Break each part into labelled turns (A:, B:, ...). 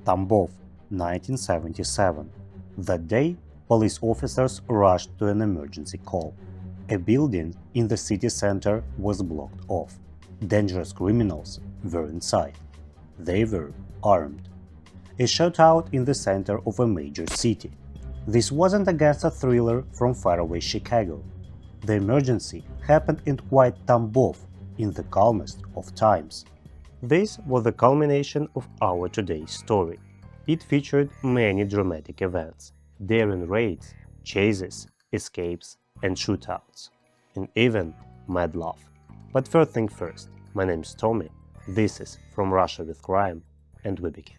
A: Tambov, 1977. That day, police officers rushed to an emergency call. A building in the city center was blocked off. Dangerous criminals were inside. They were armed. A shootout in the center of a major city. This wasn't a gangster thriller from faraway Chicago. The emergency happened in quiet Tambov, in the calmest of times. This was the culmination of our today's story. It featured many dramatic events, daring raids, chases, escapes, and shootouts, and even mad love. But first thing first, my name is Tommy, this is From Russia with Crime, and we begin.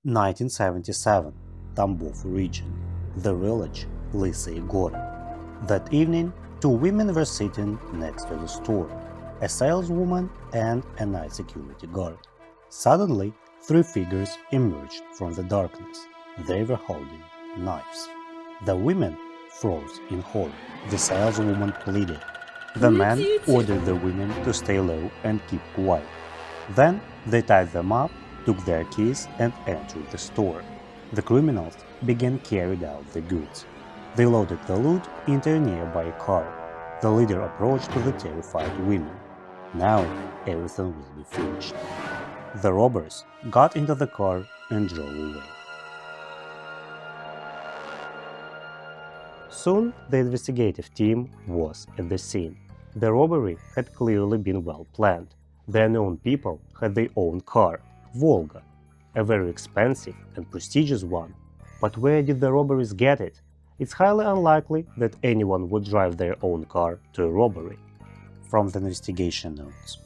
A: (1977) Tambov region, the village Lysy Gor. That evening, two women were sitting next to the store, a saleswoman and a night security guard. Suddenly, three figures emerged from the darkness. They were holding knives. The women froze in horror. The saleswoman pleaded. The man ordered the women to stay low and keep quiet. Then they tied them up, took their keys and entered the store. The criminals began carrying out the goods. They loaded the loot into a nearby car. The leader approached the terrified women. Now everything will be finished. The robbers got into the car and drove away. Soon the investigative team was at the scene. The robbery had clearly been well planned. The unknown people had their own car, Volga, a very expensive and prestigious one. But where did the robberies get it? It's highly unlikely that anyone would drive their own car to a robbery. From the investigation notes.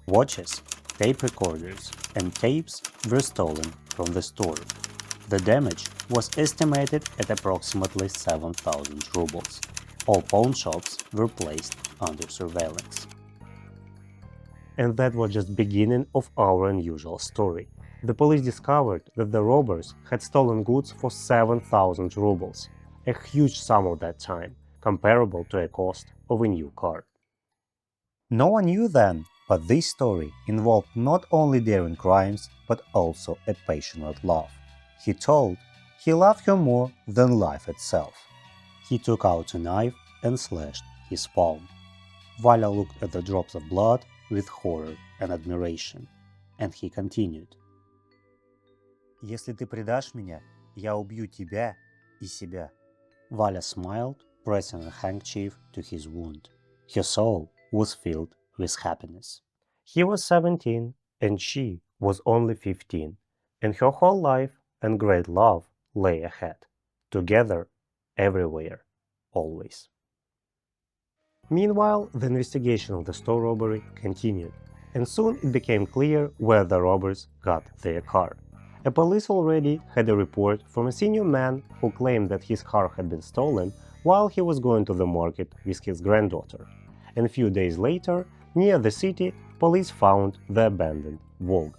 A: Watches, tape recorders, and tapes were stolen from the store. The damage was estimated at approximately 7,000 rubles. All pawn shops were placed under surveillance. And that was just the beginning of our unusual story. The police discovered that the robbers had stolen goods for 7,000 rubles, a huge sum of that time, comparable to a cost of a new car. No one knew then, but this story involved not only daring crimes, but also a passionate love. He told he loved her more than life itself. He took out a knife and slashed his palm. Valya looked at the drops of blood with horror and admiration, and he continued. «Если ты предашь меня, я убью тебя и себя». Valya smiled, pressing a handkerchief to his wound. Her soul was filled with happiness. He was 17 and she was only 15, and her whole life and great love lay ahead, together, everywhere, always. Meanwhile, the investigation of the store robbery continued, and soon it became clear where the robbers got their car. A police already had a report from a senior man who claimed that his car had been stolen while he was going to the market with his granddaughter. And a few days later, near the city, police found the abandoned Volga.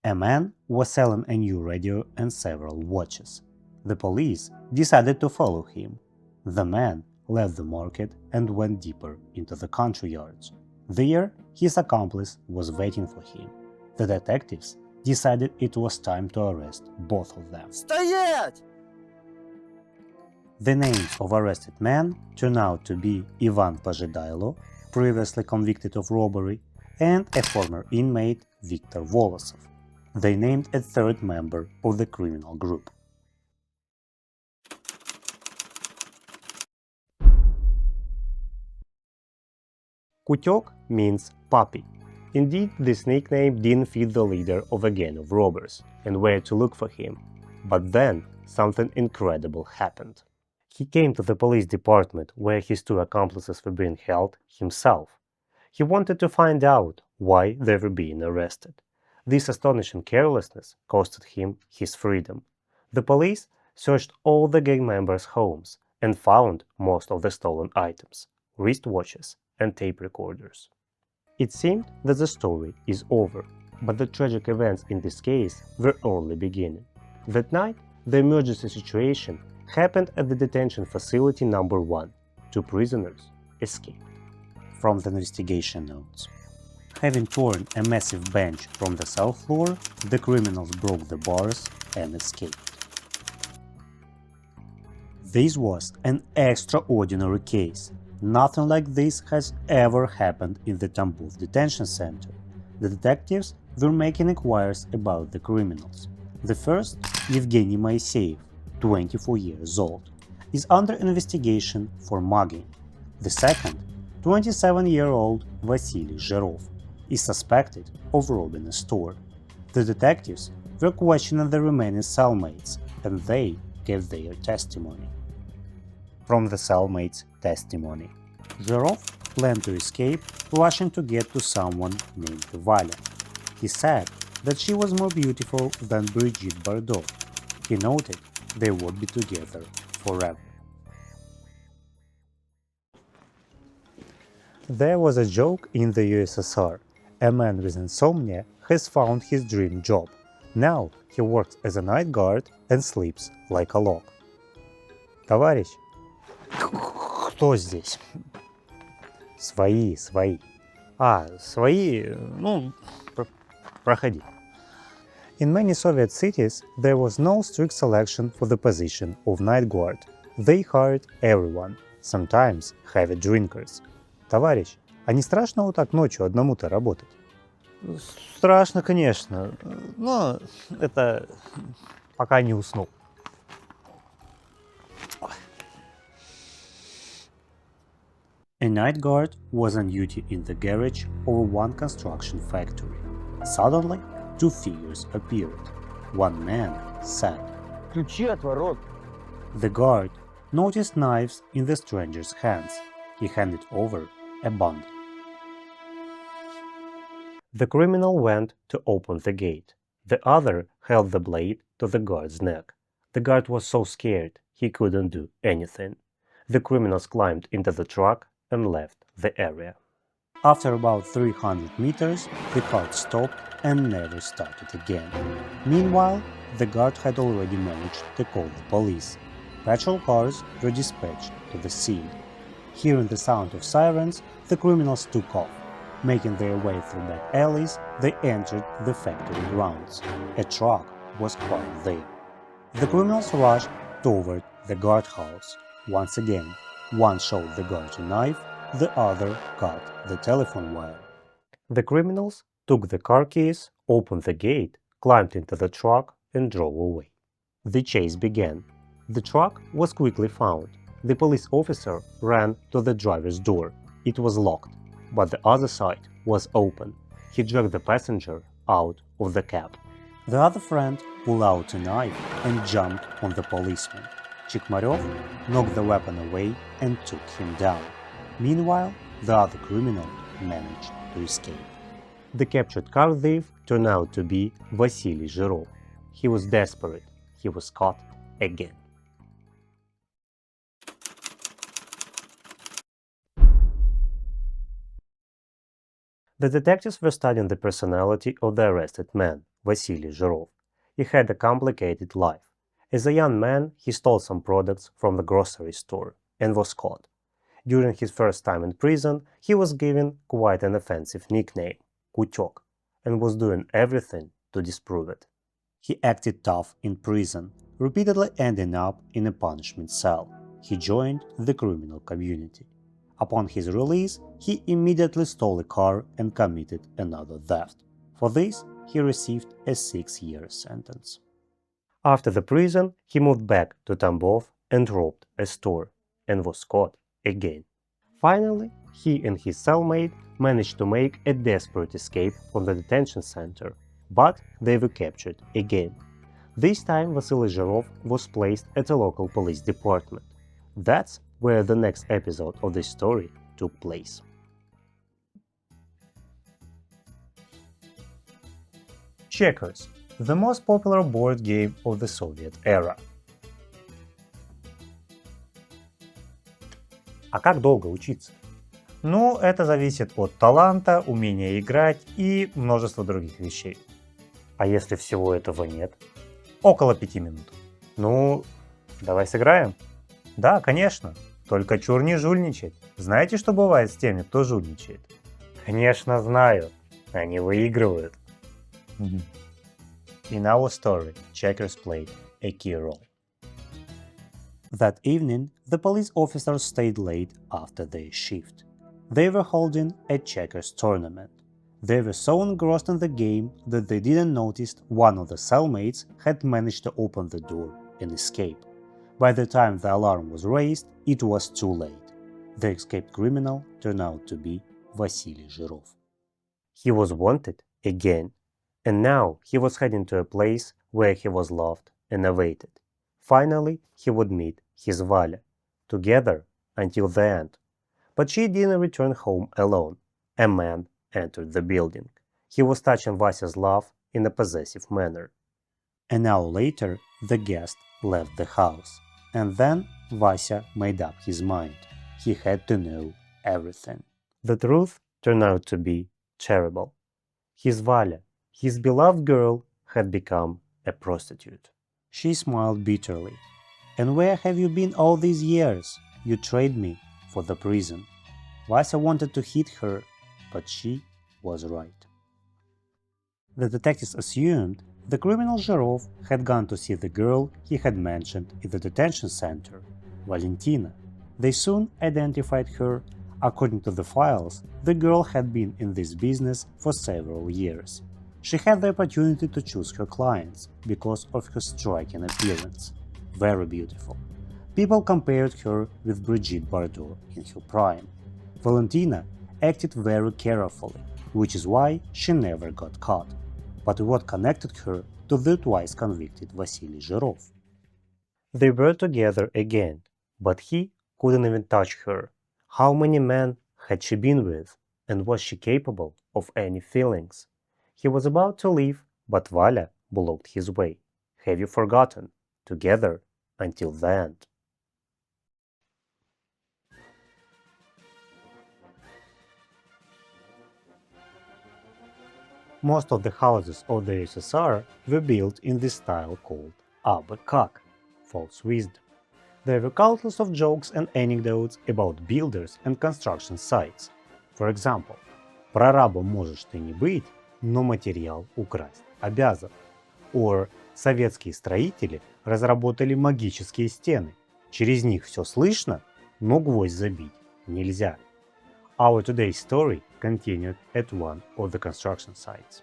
A: A man was selling a new radio and several watches. The police decided to follow him. The man left the market and went deeper into the country yards. There, his accomplice was waiting for him. The detectives decided it was time to arrest both of them.
B: Стоять!
A: The names of arrested men turned out to be Ivan Pojedailo, previously convicted of robbery, and a former inmate Viktor Volosov. They named a third member of the criminal group. Kootyok means puppy. Indeed, this nickname didn't fit the leader of a gang of robbers and where to look for him. But then something incredible happened. He came to the police department where his two accomplices were being held himself. He wanted to find out why they were being arrested. This astonishing carelessness costed him his freedom. The police searched all the gang members' homes and found most of the stolen items, wristwatches and tape recorders. It seemed that the story is over, but the tragic events in this case were only beginning. That night, the emergency situation happened at the detention facility number 1. 2 prisoners escaped.
B: From the investigation notes. Having torn a massive bench from the cell floor, the criminals broke the bars and escaped. This was an extraordinary case. Nothing like this has ever happened in the Tambov detention center. The detectives were making inquiries about the criminals. The first, Evgeny Moiseyev, 24 years old, is under investigation for mugging. The second, 27-year-old Vasily Zherov, is suspected of robbing a store. The detectives were questioning the remaining cellmates, and they gave their testimony. From the cellmates' testimony. Zherov planned to escape, rushing to get to someone named Valya. He said that she was more beautiful than Brigitte Bardot. He noted they would be together forever. There was a joke in the USSR. A man with insomnia has found his dream job. Now he works as a night guard and sleeps like a log. Товарищ, кто здесь? Свои. Свои, проходи. In many Soviet cities, there was no strict selection for the position of night guard. They hired everyone, sometimes heavy drinkers. Товарищ, а не страшно вот так ночью одному-то работать? Страшно, конечно, но это пока не уснул. A night guard was on duty in the garage of one construction factory. Suddenly, 2 figures appeared. One man said,
C: Ключи от ворот.
B: The guard noticed knives in the stranger's hands. He handed over a bundle.
A: The criminal went to open the gate. The other held the blade to the guard's neck. The guard was so scared he couldn't do anything. The criminals climbed into the truck and left the area.
B: After about 300 meters, the cart stopped and never started again. Meanwhile, the guard had already managed to call the police. Patrol cars were dispatched to the scene. Hearing the sound of sirens, the criminals took off. Making their way through back alleys, they entered the factory grounds. A truck was parked there. The criminals rushed toward the guardhouse. Once again, one showed the guard a knife, the other cut the telephone wire.
A: The criminals took the car keys, opened the gate, climbed into the truck, and drove away. The chase began. The truck was quickly found. The police officer ran to the driver's door. It was locked, but the other side was open. He dragged the passenger out of the cab.
B: The other friend pulled out a knife and jumped on the policeman. Chikmaryov knocked the weapon away and took him down. Meanwhile, the other criminal managed to escape.
A: The captured car thief turned out to be Vasily Zherov. He was desperate. He was caught again. The detectives were studying the personality of the arrested man, Vasily Zherov. He had a complicated life. As a young man, he stole some products from the grocery store and was caught. During his first time in prison, he was given quite an offensive nickname, Kootyok, and was doing everything to disprove it.
B: He acted tough in prison, repeatedly ending up in a punishment cell. He joined the criminal community. Upon his release, he immediately stole a car and committed another theft. For this, he received a 6-year sentence.
A: After the prison, he moved back to Tambov and robbed a store, and was caught again. Finally, he and his cellmate managed to make a desperate escape from the detention center, but they were captured again. This time, Vasily Zherov was placed at a local police department. That's where the next episode of this story took place. Checkers, the most popular board game of the Soviet era. А как долго учиться? Ну, это зависит от таланта, умения играть и множества других вещей. А если всего этого нет? Около 5 минут. Ну, давай сыграем? Да, конечно. Только чур не жульничать. Знаете, что бывает с теми, кто жульничает? Конечно, знаю. Они выигрывают. In our story, checkers played a key role.
B: That evening, the police officers stayed late after their shift. They were holding a checkers tournament. They were so engrossed in the game that they didn't notice one of the cellmates had managed to open the door and escape. By the time the alarm was raised, it was too late. The escaped criminal turned out to be Vasily Zhirov.
A: He was wanted again, and now he was heading to a place where he was loved and awaited. Finally, he would meet his Valya, together until the end. But she didn't return home alone. A man entered the building. He was touching Vasya's love in a possessive manner.
B: An hour later, the guest left the house. And then Vasya made up his mind. He had to know everything.
A: The truth turned out to be terrible. His Valya, his beloved girl, had become a prostitute.
B: She smiled bitterly. And where have you been all these years? You traded me for the prison. Vasya wanted to hit her, but she was right. The detectives assumed the criminal Zhirov had gone to see the girl he had mentioned in the detention center, Valentina. They soon identified her. According to the files, the girl had been in this business for several years. She had the opportunity to choose her clients because of her striking appearance. Very beautiful. People compared her with Brigitte Bardot in her prime. Valentina acted very carefully, which is why she never got caught. But what connected her to the twice convicted Vasily Zhirov?
A: They were together again, but he couldn't even touch her. How many men had she been with, and was she capable of any feelings? He was about to leave, but Valya blocked his way. Have you forgotten? Together until the end. Most of the houses of the USSR were built in the style called abı-kak, false wisdom. There were countless of jokes and anecdotes about builders and construction sites. For example, прорабом можешь ты не быть, но материал украсть обязан. Or советские строители разработали магические стены. Через них все слышно, но гвоздь забить нельзя. Our today's story continued at one of the construction sites.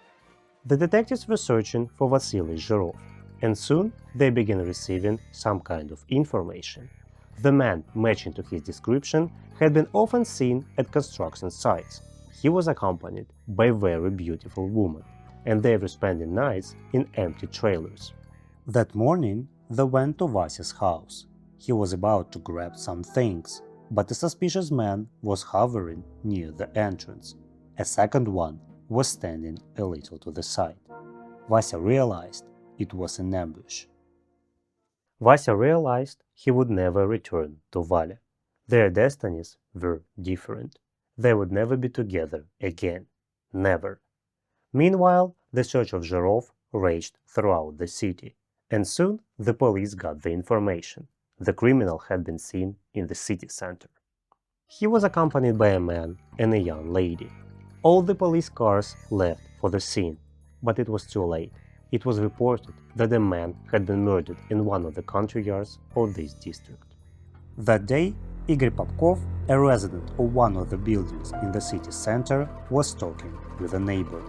A: The detectives were searching for Vasily Zhirov, and soon they began receiving some kind of information. The man matching to his description had been often seen at construction sites. He was accompanied by a very beautiful woman, and they were spending nights in empty trailers.
B: That morning, they went to Vasya's house. He was about to grab some things, but a suspicious man was hovering near the entrance. A second one was standing a little to the side. Vasya realized it was an ambush.
A: Vasya realized he would never return to Valya. Their destinies were different. They would never be together again. Never. Meanwhile, the search of Zhirov raged throughout the city, and soon the police got the information. The criminal had been seen in the city center. He was accompanied by a man and a young lady. All the police cars left for the scene, but it was too late. It was reported that a man had been murdered in one of the country yards of this district.
B: That day, Igor Popkov, a resident of one of the buildings in the city center, was talking with a neighbor.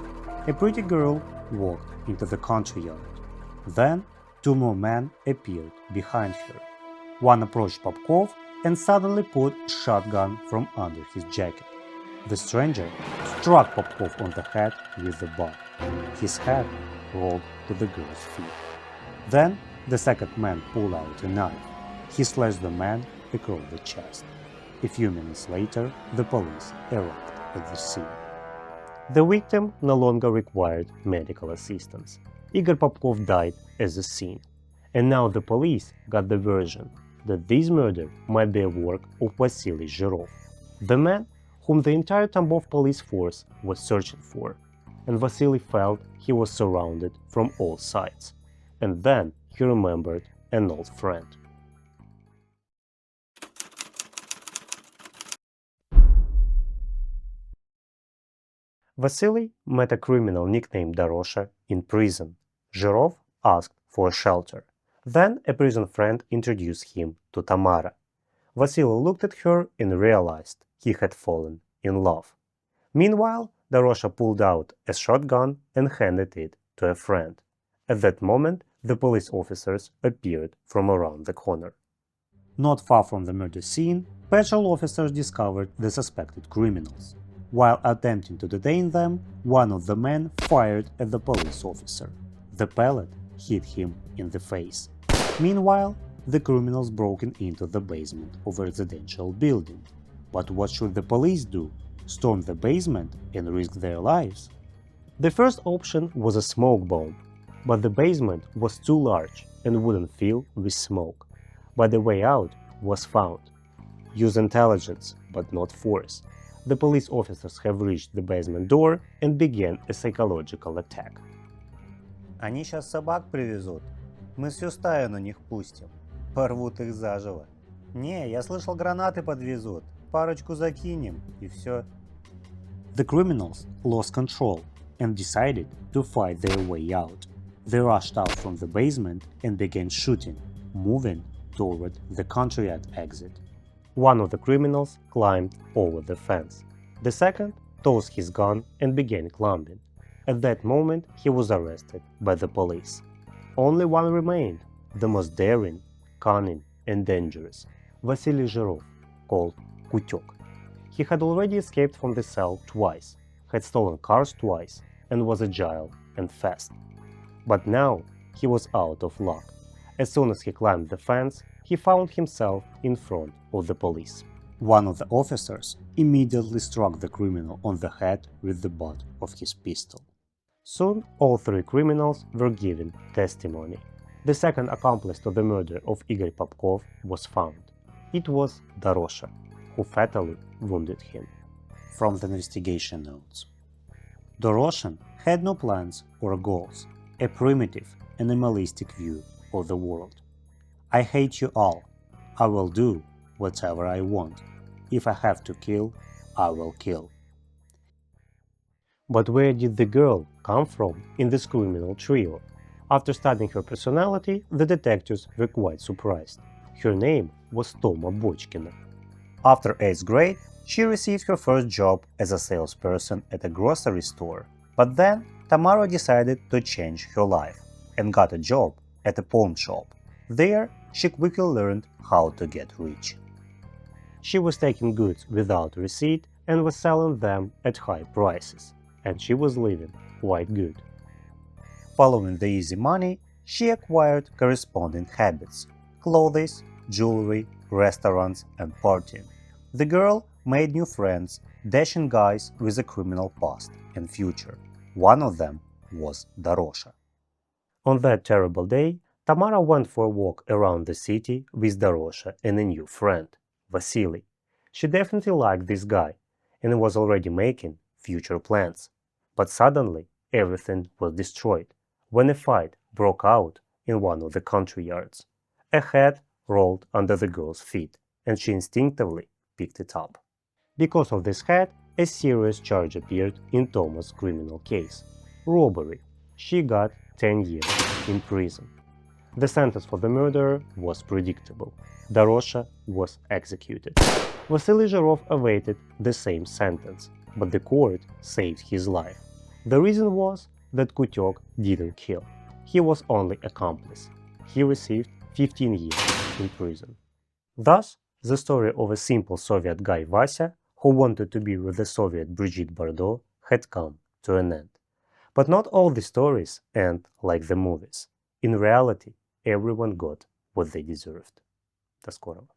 B: A pretty girl walked into the country yard. Then, two more men appeared behind her. One approached Popkov and suddenly pulled a shotgun from under his jacket. The stranger struck Popkov on the head with the butt. His head rolled to the girl's feet. Then the second man pulled out a knife. He slashed the man across the chest. A few minutes later, the police arrived at the scene.
A: The victim no longer required medical assistance. Igor Popkov died at the scene, and now the police got the version that this murder might be a work of Vasily Zhirov, the man whom the entire Tambov police force was searching for, and Vasily felt he was surrounded from all sides. And then he remembered an old friend. Vasily met a criminal nicknamed Dorosha in prison. Zhirov asked for shelter. Then a prison friend introduced him to Tamara. Vasily looked at her and realized he had fallen in love. Meanwhile, Dorosha pulled out a shotgun and handed it to a friend. At that moment, the police officers appeared from around the corner.
B: Not far from the murder scene, patrol officers discovered the suspected criminals. While attempting to detain them, one of the men fired at the police officer. The pellet hit him in the face. Meanwhile, the criminals broke into the basement of a residential building. But what should the police do? Storm the basement and risk their lives?
A: The first option was a smoke bomb, but the basement was too large and wouldn't fill with smoke. But the way out was found. Use intelligence, but not force. The police officers have reached the basement door and began a psychological attack.
B: Они сейчас собак привезут. Мы всю стаю на них пустим. Порвут их заживо. Не, я слышал, гранаты подвезут. Парочку закинем, и все. The criminals lost control and decided to fight their way out. They rushed out from the basement and began shooting, moving toward the courtyard exit.
A: One of the criminals climbed over the fence. The second tossed his gun and began climbing. At that moment, he was arrested by the police. Only one remained, the most daring, cunning, and dangerous, Vasily Zhirov, called Kootyok. He had already escaped from the cell twice, had stolen cars twice, and was agile and fast. But now he was out of luck. As soon as he climbed the fence, he found himself in front of the police.
B: One of the officers immediately struck the criminal on the head with the butt of his pistol.
A: Soon, all three criminals were giving testimony. The second accomplice to the murder of Igor Popkov was found. It was Dorosha, who fatally wounded him.
B: From the investigation notes. Dorosha had no plans or goals, a primitive, animalistic view of the world. I hate you all. I will do whatever I want. If I have to kill, I will kill.
A: But where did the girl come from in this criminal trio? After studying her personality, the detectives were quite surprised. Her name was Toma Bochkina.
B: After 8th grade, she received her first job as a salesperson at a grocery store. But then Tamara decided to change her life and got a job at a pawn shop. There, she quickly learned how to get rich.
A: She was taking goods without receipt and was selling them at high prices, and she was living quite good.
B: Following the easy money, she acquired corresponding habits: clothes, jewelry, restaurants, and partying. The girl made new friends, dashing guys with a criminal past and future. One of them was Dorosha.
A: On that terrible day, Tamara went for a walk around the city with Dorosha and a new friend, Vasily. She definitely liked this guy and was already making future plans. But suddenly, everything was destroyed when a fight broke out in one of the country yards. A hat rolled under the girl's feet, and she instinctively picked it up. Because of this hat, a serious charge appeared in Toma's criminal case: robbery. She got 10 years in prison. The sentence for the murderer was predictable. Dorosha was executed. Vasily Zhirov awaited the same sentence, but the court saved his life. The reason was that Kootyok didn't kill. He was only accomplice. He received 15 years in prison. Thus, the story of a simple Soviet guy Vasya, who wanted to be with the Soviet Brigitte Bardot, had come to an end. But not all the stories end like the movies. In reality, everyone got what they deserved. До скорого.